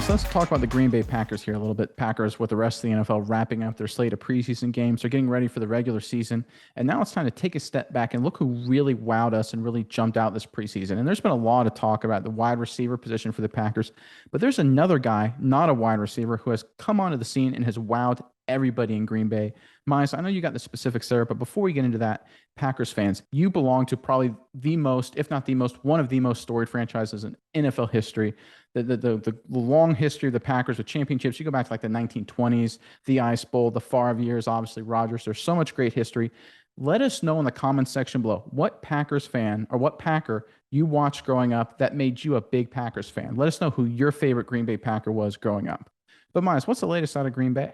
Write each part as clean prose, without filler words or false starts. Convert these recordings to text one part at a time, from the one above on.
Miles, let's talk about the Green Bay Packers here a little bit. Packers, with the rest of the NFL wrapping up their slate of preseason games, they're getting ready for the regular season. And now it's time to take a step back and look who really wowed us and really jumped out this preseason. And there's been a lot of talk about the wide receiver position for the Packers. But there's another guy, not a wide receiver, who has come onto the scene and has wowed everybody in Green Bay. Miles, I know you got the specifics there, but before we get into that, Packers fans, you belong to probably the most, if not the most, one of the most storied franchises in NFL history. The long history of the Packers with championships. You go back to like the 1920s, the Ice Bowl, the Favre years, obviously Rodgers. There's so much great history. Let us know in the comments section below what Packers fan or what Packer you watched growing up that made you a big Packers fan. Let us know who your favorite Green Bay Packer was growing up. But Miles, what's the latest out of Green Bay?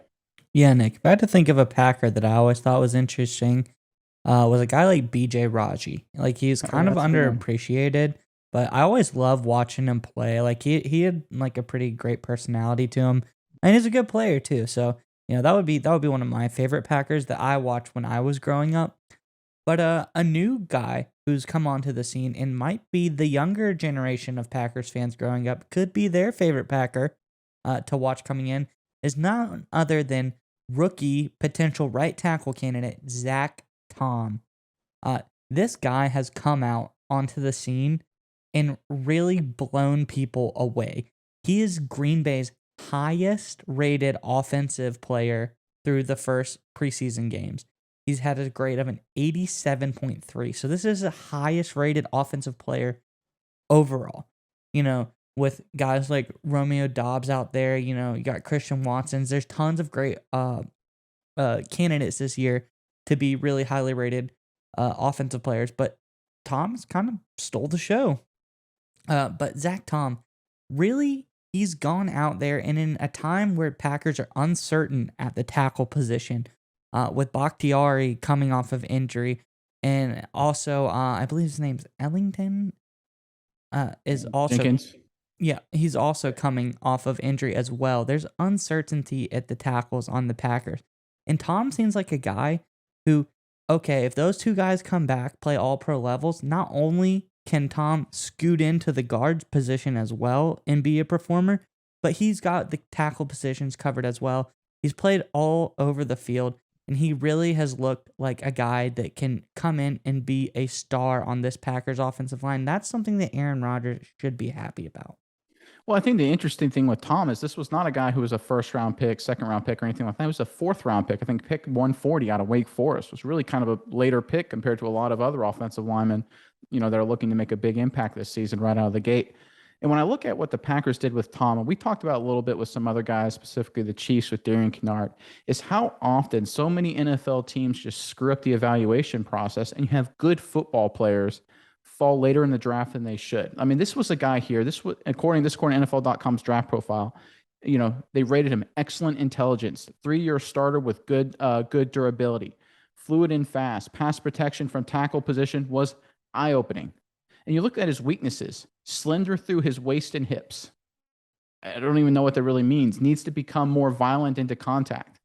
Yeah, Nick. If I had to think of a Packer that I always thought was interesting, was a guy like BJ Raji. Like he's Oh, kind yeah, of that's a good one. underappreciated, but I always love watching him play. Like he had like a pretty great personality to him, and he's a good player too. So that would be one of my favorite Packers that I watched when I was growing up. But a new guy who's come onto the scene and might be the younger generation of Packers fans growing up could be their favorite Packer to watch coming in is none other than rookie potential right tackle candidate Zach Tom. Uh, this guy has come out onto the scene and really blown people away. He is Green Bay's highest rated offensive player through the first preseason games. He's had a grade of an 87.3. So this is the highest rated offensive player overall. With guys like Romeo Dobbs out there, you got Christian Watsons. There's tons of great candidates this year to be really highly rated offensive players, but Tom's kind of stole the show. But Zach Tom, really, he's gone out there and in a time where Packers are uncertain at the tackle position, with Bakhtiari coming off of injury, and also I believe his name's Ellington, is also Jenkins. yeah, he's also coming off of injury as well. There's uncertainty at the tackles on the Packers. And Tom seems like a guy who, okay, if those two guys come back, play all pro levels, not only can Tom scoot into the guard position as well and be a performer, but he's got the tackle positions covered as well. He's played all over the field, and he really has looked like a guy that can come in and be a star on this Packers offensive line. That's something that Aaron Rodgers should be happy about. Well, I think the interesting thing with Tom is this was not a guy who was a first round pick, second round pick, or anything like that. It was a fourth round pick. I think pick 140 out of Wake Forest was really kind of a later pick compared to a lot of other offensive linemen, that are looking to make a big impact this season right out of the gate. And when I look at what the Packers did with Tom, and we talked about a little bit with some other guys, specifically the Chiefs with Darian Kinnard, is how often so many NFL teams just screw up the evaluation process and you have good football players fall later in the draft than they should. I mean, this was a guy here. This was according to NFL.com's draft profile. They rated him excellent intelligence, 3-year starter with good durability, fluid and fast, pass protection from tackle position was eye opening. And you look at his weaknesses, slender through his waist and hips. I don't even know what that really means. Needs to become more violent into contact.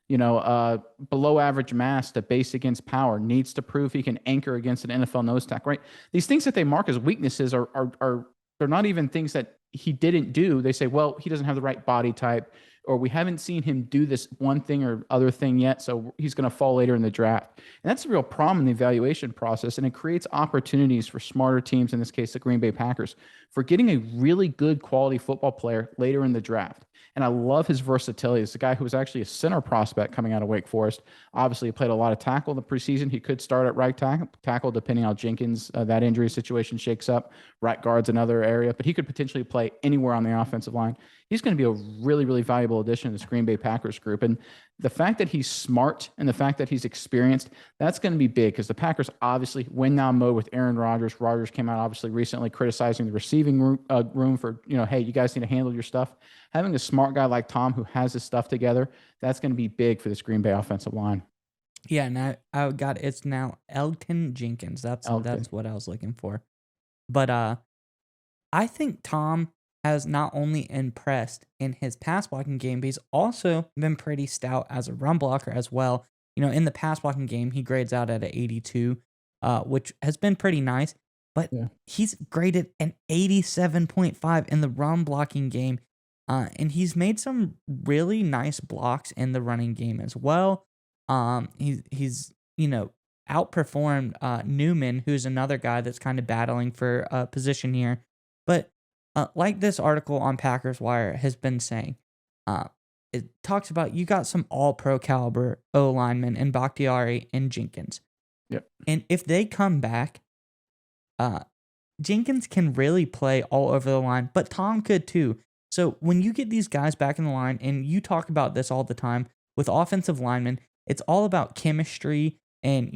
Below average mass to base against power, needs to prove he can anchor against an NFL nose tackle, right? These things that they mark as weaknesses are they're not even things that he didn't do. They say, well, he doesn't have the right body type, or we haven't seen him do this one thing or other thing yet, so he's going to fall later in the draft. And that's a real problem in the evaluation process, and it creates opportunities for smarter teams, in this case, the Green Bay Packers, for getting a really good quality football player later in the draft. And I love his versatility. It's a guy who was actually a center prospect coming out of Wake Forest. Obviously, he played a lot of tackle in the preseason. He could start at right tackle depending on how Jenkins, that injury situation shakes up. Right guard's another area, but he could potentially play anywhere on the offensive line. He's going to be a really, really valuable addition to this Green Bay Packers group. And the fact that he's smart and the fact that he's experienced, that's going to be big because the Packers obviously win now mode with Aaron Rodgers. Rodgers came out obviously recently criticizing the receiving room for, hey, you guys need to handle your stuff. Having a smart guy like Tom who has his stuff together, that's going to be big for this Green Bay offensive line. Yeah, and I got it's now Elton Jenkins. That's Elgton. that's what I was looking for. But I think Tom has not only impressed in his pass blocking game, but he's also been pretty stout as a run blocker as well. In the pass blocking game, he grades out at an 82, which has been pretty nice. But Yeah. he's graded an 87.5 in the run blocking game. And he's made some really nice blocks in the running game as well. He's outperformed Newman, who's another guy that's kind of battling for a position here. But like this article on Packers Wire has been saying, uh, it talks about you got some all pro caliber O linemen in Bakhtiari and Jenkins. Yep. And if they come back, Jenkins can really play all over the line, but Tom could too. So when you get these guys back in the line, and you talk about this all the time with offensive linemen, it's all about chemistry and,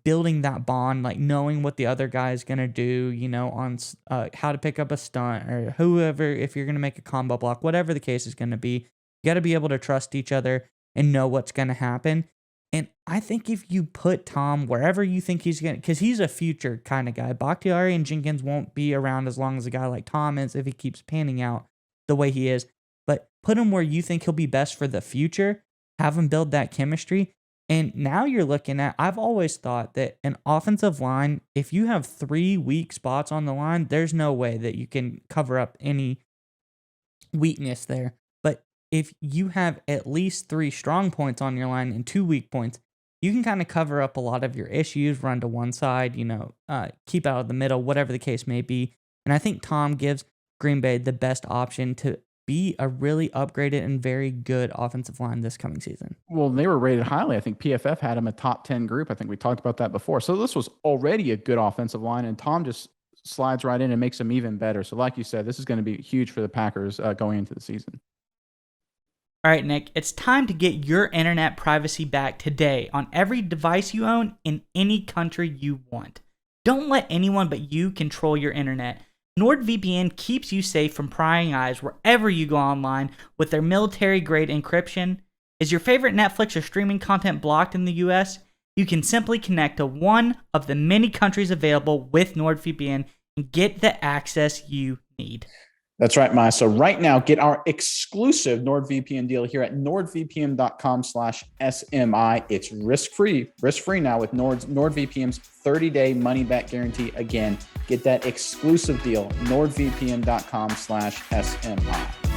building that bond, like knowing what the other guy is going to do, on how to pick up a stunt or whoever, if you're going to make a combo block, whatever the case is going to be, you got to be able to trust each other and know what's going to happen. And I think if you put Tom wherever you think he's going to, because he's a future kind of guy, Bakhtiari and Jenkins won't be around as long as a guy like Tom is if he keeps panning out the way he is. But put him where you think he'll be best for the future, have him build that chemistry. And now you're looking at, I've always thought that an offensive line, if you have 3 weak spots on the line, there's no way that you can cover up any weakness there. But if you have at least 3 strong points on your line and 2 weak points, you can kind of cover up a lot of your issues, run to one side, keep out of the middle, whatever the case may be. And I think Tom gives Green Bay the best option to be a really upgraded and very good offensive line this coming season. Well, they were rated highly. I think PFF had them a top 10 group. I think we talked about that before. So this was already a good offensive line, and Tom just slides right in and makes them even better. So like you said, this is going to be huge for the Packers going into the season. All right, Nick, it's time to get your internet privacy back today on every device you own in any country you want. Don't let anyone but you control your internet. NordVPN keeps you safe from prying eyes wherever you go online with their military-grade encryption. Is your favorite Netflix or streaming content blocked in the US? You can simply connect to one of the many countries available with NordVPN and get the access you need. That's right, Maya. So right now, get our exclusive NordVPN deal here at nordvpn.com/SMI. It's risk-free now with NordVPN's 30-day money-back guarantee. Again, get that exclusive deal, nordvpn.com/SMI.